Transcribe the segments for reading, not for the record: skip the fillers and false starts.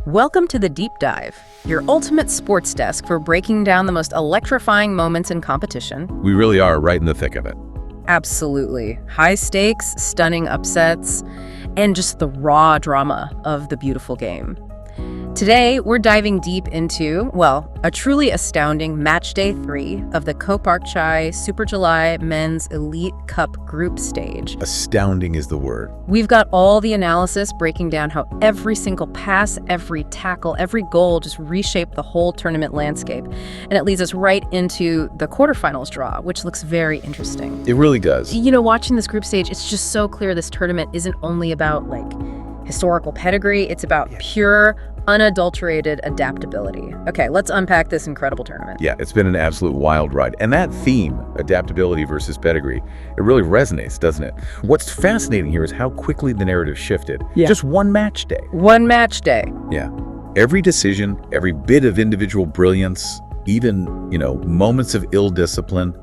Welcome to the Deep Dive, your ultimate sports desk for breaking down the most electrifying moments in competition. We really are right in the thick of it. Absolutely. High stakes, stunning upsets, and just the raw drama of the beautiful game. Today, we're diving deep into, well, a truly astounding Matchday 3 of the COPACCHAI Super July Men's Elite Cup group stage. Astounding is the word. We've got all the analysis breaking down how every single pass, every tackle, every goal just reshaped the whole tournament landscape. And it leads us right into the quarterfinals draw, which looks very interesting. It really does. You know, watching this group stage, it's just so clear this tournament isn't only about, historical pedigree. It's about pure, unadulterated adaptability. Okay, let's unpack this incredible tournament. Yeah, it's been an absolute wild ride. And that theme, adaptability versus pedigree, it really resonates, doesn't it? What's fascinating here is how quickly the narrative shifted. Yeah. Just one match day. One match day. Yeah. Every decision, every bit of individual brilliance, even, moments of ill discipline,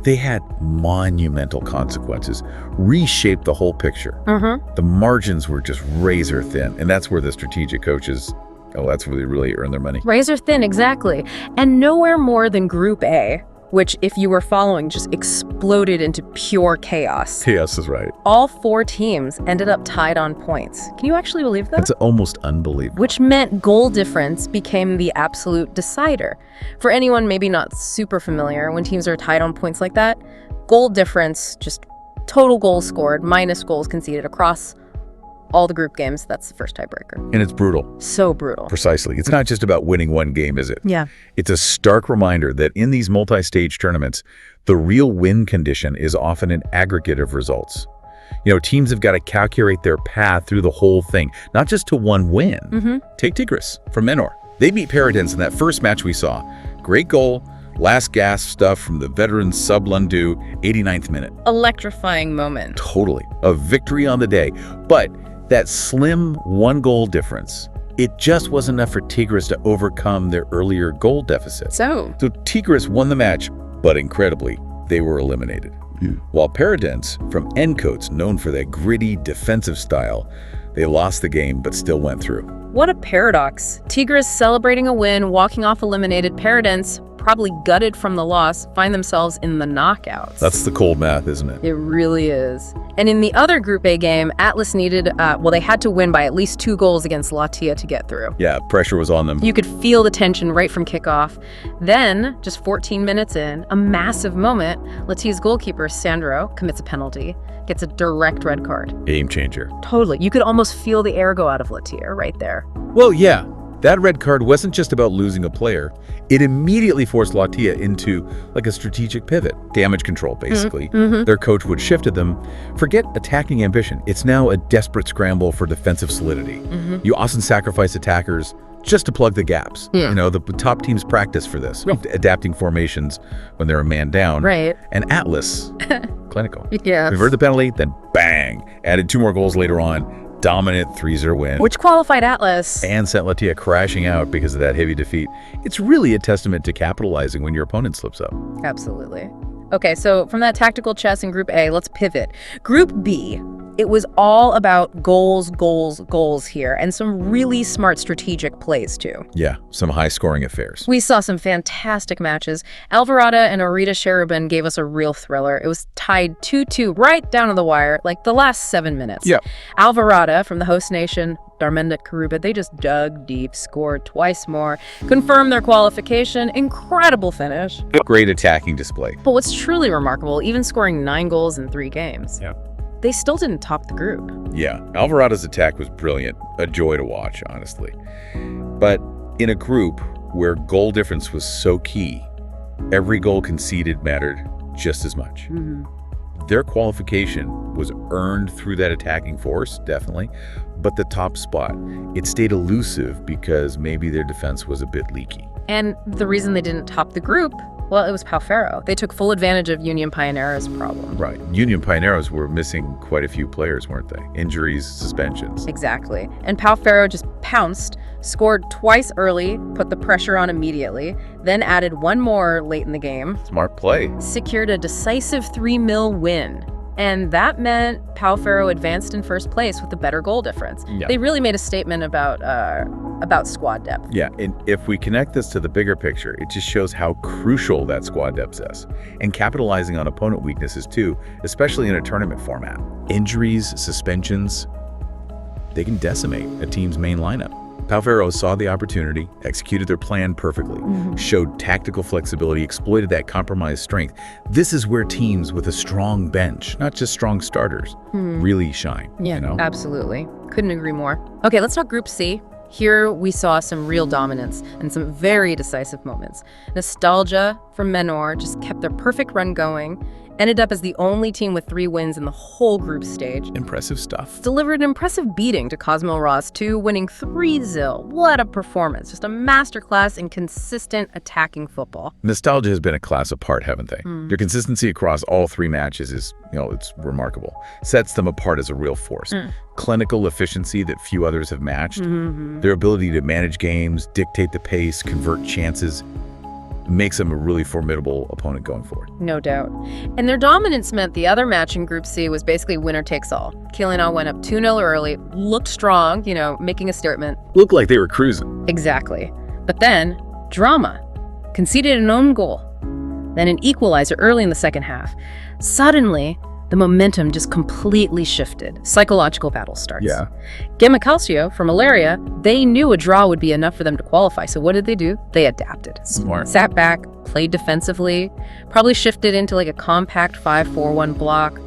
they had monumental consequences, reshaped the whole picture. The margins were just razor thin, and that's where the strategic coaches, that's where they really earn their money. Razor thin, exactly. And nowhere more than Group A, which, if you were following, just exploded into pure chaos. Chaos is right. All four teams ended up tied on points. Can you actually believe that? That's almost unbelievable. Which meant goal difference became the absolute decider. For anyone maybe not super familiar, when teams are tied on points like that, goal difference, just total goals scored minus goals conceded across all the group games, that's the first tiebreaker. And it's brutal. So brutal. Precisely. It's not just about winning one game, is it? Yeah. It's a stark reminder that in these multi-stage tournaments, the real win condition is often an aggregate of results. Teams have got to calculate their path through the whole thing, not just to one win. Take Tigris from Menor. They beat Paradens in that first match we saw. Great goal, last gasp stuff from the veteran Sub Lundu, 89th minute. Electrifying moment. Totally. A victory on the day. But that slim one-goal difference, it just wasn't enough for Tigris to overcome their earlier goal deficit. So Tigris won the match, but incredibly, they were eliminated. While Paradens from Encoats, known for their gritty defensive style, they lost the game but still went through. What a paradox. Tigris celebrating a win, walking off eliminated. Paradens, probably gutted from the loss, find themselves in the knockouts. That's the cold math, isn't it? It really is. And in the other Group A game, Atlas needed, they had to win by at least 2 goals against Latia to get through. Yeah, pressure was on them. You could feel the tension right from kickoff. Then, just 14 minutes in, a massive moment, Latia's goalkeeper, Sandro, commits a penalty, gets a direct red card. Game changer. Totally. You could almost feel the air go out of Latia right there. Well, yeah. That red card wasn't just about losing a player. It immediately forced Latia into a strategic pivot. Damage control, basically. Their coach would shift to them. Forget attacking ambition. It's now a desperate scramble for defensive solidity. You often sacrifice attackers just to plug the gaps. The top teams practice for this, adapting formations when they're a man down. Right. And Atlas, clinical. Yeah. Reverted the penalty, then bang! Added 2 more goals later on. Dominant 3-0 win. Which qualified Atlas. And sent Latia crashing out because of that heavy defeat. It's really a testament to capitalizing when your opponent slips up. Absolutely. Okay, so from that tactical chess in Group A, let's pivot. Group B. It was all about goals, goals, goals here, and some really smart strategic plays, too. Yeah, some high-scoring affairs. We saw some fantastic matches. Alvarado and Orita Cherubin gave us a real thriller. It was tied 2-2 right down to the wire, the last 7 minutes. Yeah. Alvarado from the host nation, Darmenda Karuba, they just dug deep, scored twice more, confirmed their qualification. Incredible finish. Great attacking display. But what's truly remarkable, even scoring 9 goals in 3 games. Yeah. They still didn't top the group. Yeah, Alvarado's attack was brilliant. A joy to watch, honestly. But in a group where goal difference was so key, every goal conceded mattered just as much. Their qualification was earned through that attacking force, definitely, but the top spot, it stayed elusive because maybe their defense was a bit leaky. And the reason they didn't top the group, well, it was Pau Ferro. They took full advantage of Union Pioneero's problem. Right. Union Pioneeros were missing quite a few players, weren't they? Injuries, suspensions. Exactly. And Pau Ferro just pounced, scored twice early, put the pressure on immediately, then added 1 more late in the game. Smart play. Secured a decisive 3-0 win. And that meant Pau Ferro advanced in first place with a better goal difference. Yeah. They really made a statement about about squad depth. Yeah, and if we connect this to the bigger picture, it just shows how crucial that squad depth is. And capitalizing on opponent weaknesses too, especially in a tournament format. Injuries, suspensions, they can decimate a team's main lineup. Palfero saw the opportunity, executed their plan perfectly, showed tactical flexibility, exploited that compromised strength. This is where teams with a strong bench, not just strong starters, really shine. Yeah, you know? Absolutely. Couldn't agree more. Okay, let's talk Group C. Here we saw some real dominance and some very decisive moments. Nostalgia from Menor just kept their perfect run going, ended up as the only team with 3 wins in the whole group stage. Impressive stuff. Delivered an impressive beating to Cosmo Ross 2, winning 3-0. What a performance. Just a masterclass in consistent attacking football. Nostalgia has been a class apart, haven't they? Their consistency across all 3 matches is, it's remarkable. Sets them apart as a real force. Clinical efficiency that few others have matched. Their ability to manage games, dictate the pace, convert chances, makes them a really formidable opponent going forward. No doubt. And their dominance meant the other match in Group C was basically winner takes all. Kilian went up 2-0 early, looked strong, making a statement. Looked like they were cruising. Exactly. But then, drama. Conceded an own goal. Then an equalizer early in the second half. Suddenly, the momentum just completely shifted. Psychological battle starts. Yeah. Gemma Calcio from Malaria, they knew a draw would be enough for them to qualify. So what did they do? They adapted. Smart. Sat back, played defensively, probably shifted into like a compact 5-4-1 block,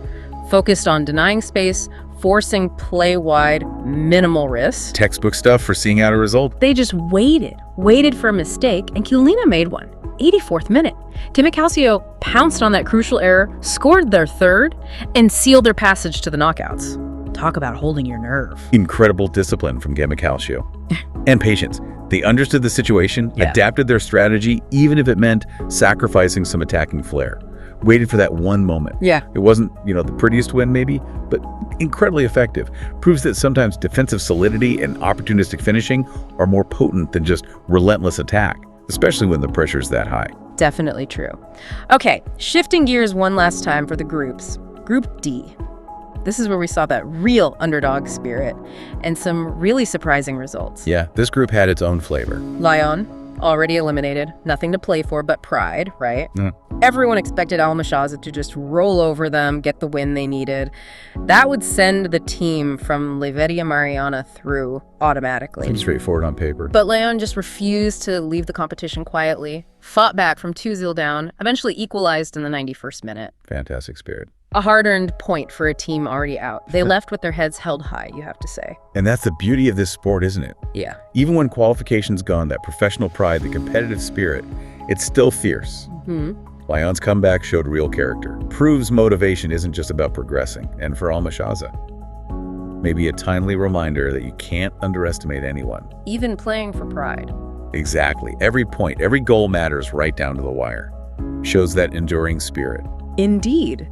focused on denying space, forcing play wide, minimal risk. Textbook stuff for seeing out a result. They just waited for a mistake, and Chiellina made one. 84th minute. Gemma Calcio pounced on that crucial error, scored their 3rd, and sealed their passage to the knockouts. Talk about holding your nerve. Incredible discipline from Gemma Calcio. And patience. They understood the situation, adapted their strategy, even if it meant sacrificing some attacking flair. Waited for that one moment. Yeah. It wasn't, the prettiest win maybe, but incredibly effective. Proves that sometimes defensive solidity and opportunistic finishing are more potent than just relentless attack, especially when the pressure's that high. Definitely true. Okay, shifting gears one last time for the groups. Group D. This is where we saw that real underdog spirit and some really surprising results. Yeah, this group had its own flavor. Lyon, already eliminated, nothing to play for but pride, right? Everyone expected Al-Mashaza to just roll over them, get the win they needed. That would send the team from Leveria Mariana through automatically. Seems straightforward on paper. But Leon just refused to leave the competition quietly, fought back from 2-0 down, eventually equalized in the 91st minute. Fantastic spirit. A hard-earned point for a team already out. They left with their heads held high, you have to say. And that's the beauty of this sport, isn't it? Yeah. Even when qualification's gone, that professional pride, the competitive spirit, it's still fierce. Lyon's comeback showed real character. Proves motivation isn't just about progressing. And for Al-Mashaza, maybe a timely reminder that you can't underestimate anyone. Even playing for pride. Exactly. Every point, every goal matters right down to the wire. Shows that enduring spirit. Indeed.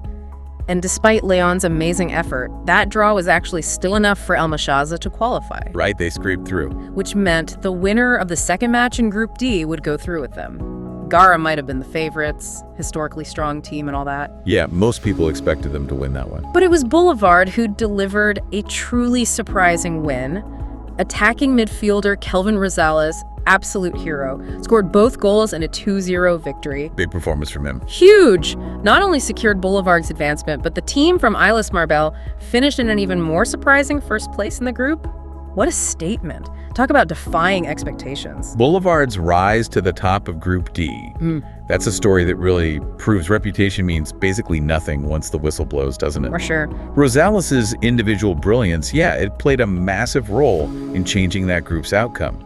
And despite Leon's amazing effort, that draw was actually still enough for Al-Mashaza to qualify. Right, they scraped through. Which meant the winner of the second match in Group D would go through with them. Gara might have been the favorites, historically strong team and all that. Yeah, most people expected them to win that one. But it was Boulevard who delivered a truly surprising win. Attacking midfielder Kelvin Rosales, absolute hero, scored both goals in a 2-0 victory. Big performance from him. Huge! Not only secured Boulevard's advancement, but the team from Islas Marbella finished in an even more surprising first place in the group. What a statement. Talk about defying expectations. Boulevard's rise to the top of Group D. That's a story that really proves reputation means basically nothing once the whistle blows, doesn't it? For sure. Rosales' individual brilliance, yeah, it played a massive role in changing that group's outcome.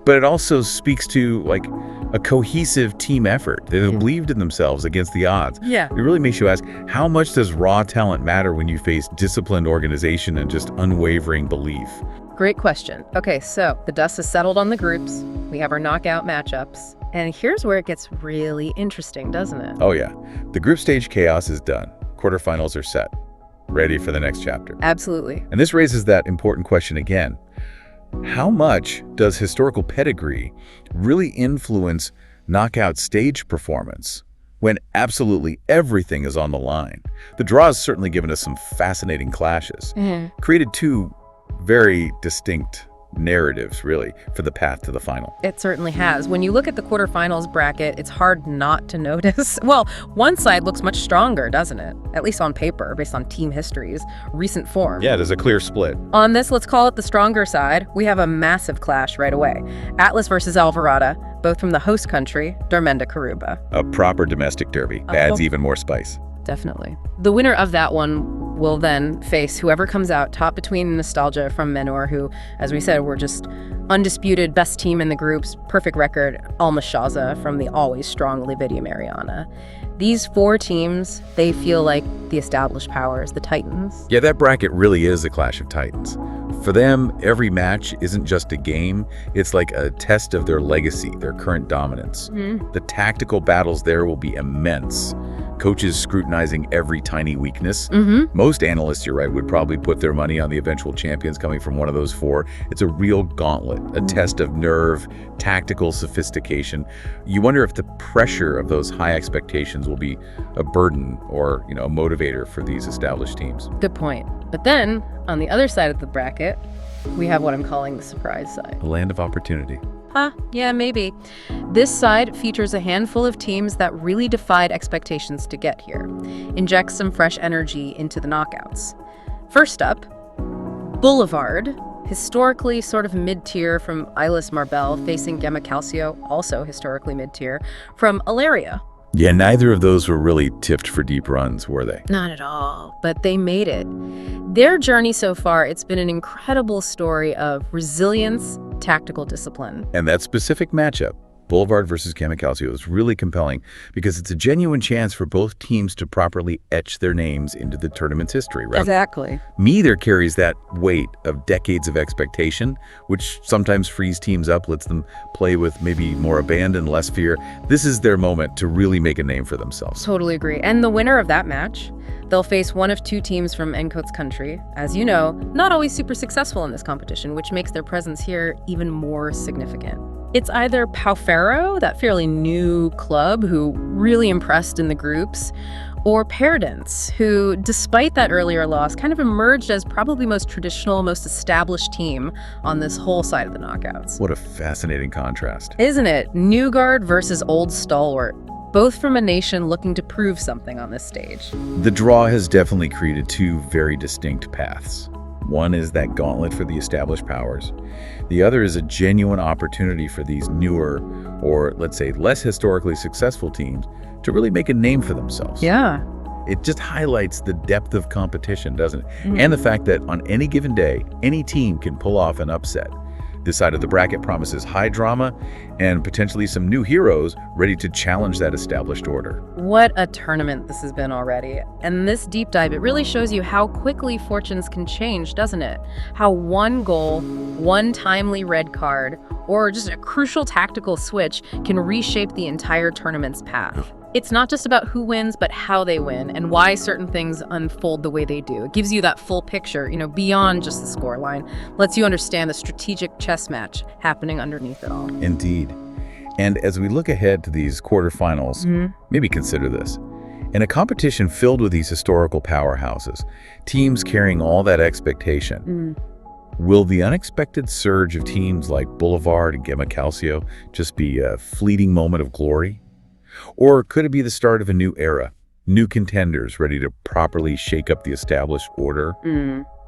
But it also speaks to, like, a cohesive team effort. They believed in themselves against the odds. Yeah. It really makes you ask, how much does raw talent matter when you face disciplined organization and just unwavering belief? Great question. Okay, so the dust has settled on the groups. We have our knockout matchups. And here's where it gets really interesting, doesn't it? Oh yeah. The group stage chaos is done. Quarterfinals are set. Ready for the next chapter. Absolutely. And this raises that important question again. How much does historical pedigree really influence knockout stage performance when absolutely everything is on the line? The draw has certainly given us some fascinating clashes. Created two very distinct narratives, really, for the path to the final. It certainly has. When you look at the quarterfinals bracket, it's hard not to notice. Well, one side looks much stronger, doesn't it? At least on paper, based on team histories, recent form. Yeah, there's a clear split. On this, let's call it the stronger side, we have a massive clash right away. Atlas versus Alvarado, both from the host country, Dormenda Karuba. A proper domestic derby. Adds even more spice. Definitely. The winner of that one will then face whoever comes out top between Nostalgia from Menor, who, as we said, were just undisputed best team in the groups, perfect record, Al-Mashaza from the always strong Lividia Mariana. These four teams, they feel like the established powers, the Titans. Yeah, that bracket really is a clash of titans. For them, every match isn't just a game, it's like a test of their legacy, their current dominance. The tactical battles there will be immense. Coaches scrutinizing every tiny weakness. Most analysts, you're right, would probably put their money on the eventual champions coming from one of those four. It's a real gauntlet, a test of nerve, tactical sophistication. You wonder if the pressure of those high expectations will be a burden or, a motivator for these established teams. Good point. But then, on the other side of the bracket, we have what I'm calling the surprise side. A land of opportunity. Yeah, maybe. This side features a handful of teams that really defied expectations to get here. Inject some fresh energy into the knockouts. First up, Boulevard, historically sort of mid-tier from Islas Marbel, facing Gemma Calcio, also historically mid-tier, from Ilaria. Yeah, neither of those were really tipped for deep runs, were they? Not at all, but they made it. Their journey so far, it's been an incredible story of resilience, tactical discipline. And that specific matchup, Boulevard versus Gemma Calcio, is really compelling because it's a genuine chance for both teams to properly etch their names into the tournament's history, right? Exactly. Neither carries that weight of decades of expectation, which sometimes frees teams up, lets them play with maybe more abandon, less fear. This is their moment to really make a name for themselves. Totally agree. And the winner of that match, they'll face one of two teams from Encote's country. As you know, not always super successful in this competition, which makes their presence here even more significant. It's either Pau Ferro, that fairly new club who really impressed in the groups, or Perdance, who, despite that earlier loss, kind of emerged as probably most traditional, most established team on this whole side of the knockouts. What a fascinating contrast. Isn't it? New guard versus old stalwart, both from a nation looking to prove something on this stage. The draw has definitely created two very distinct paths. One is that gauntlet for the established powers. The other is a genuine opportunity for these newer, or let's say less historically successful teams to really make a name for themselves. Yeah. It just highlights the depth of competition, doesn't it? And the fact that on any given day, any team can pull off an upset. This side of the bracket promises high drama and potentially some new heroes ready to challenge that established order. What a tournament this has been already. And this deep dive, it really shows you how quickly fortunes can change, doesn't it? How one goal, one timely red card, or just a crucial tactical switch can reshape the entire tournament's path. It's not just about who wins, but how they win and why certain things unfold the way they do. It gives you that full picture, beyond just the scoreline. Lets you understand the strategic chess match happening underneath it all. Indeed. And as we look ahead to these quarterfinals, maybe consider this. In a competition filled with these historical powerhouses, teams carrying all that expectation, will the unexpected surge of teams like Boulevard and Gemma Calcio just be a fleeting moment of glory? Or could it be the start of a new era, new contenders ready to properly shake up the established order?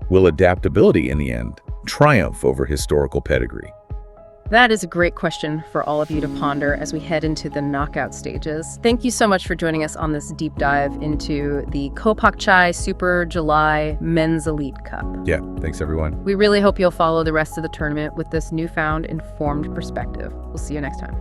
Will adaptability, in the end, triumph over historical pedigree? That is a great question for all of you to ponder as we head into the knockout stages. Thank you so much for joining us on this deep dive into the COPACCHAI Super July Men's Elite Cup. Yeah, thanks everyone. We really hope you'll follow the rest of the tournament with this newfound informed perspective. We'll see you next time.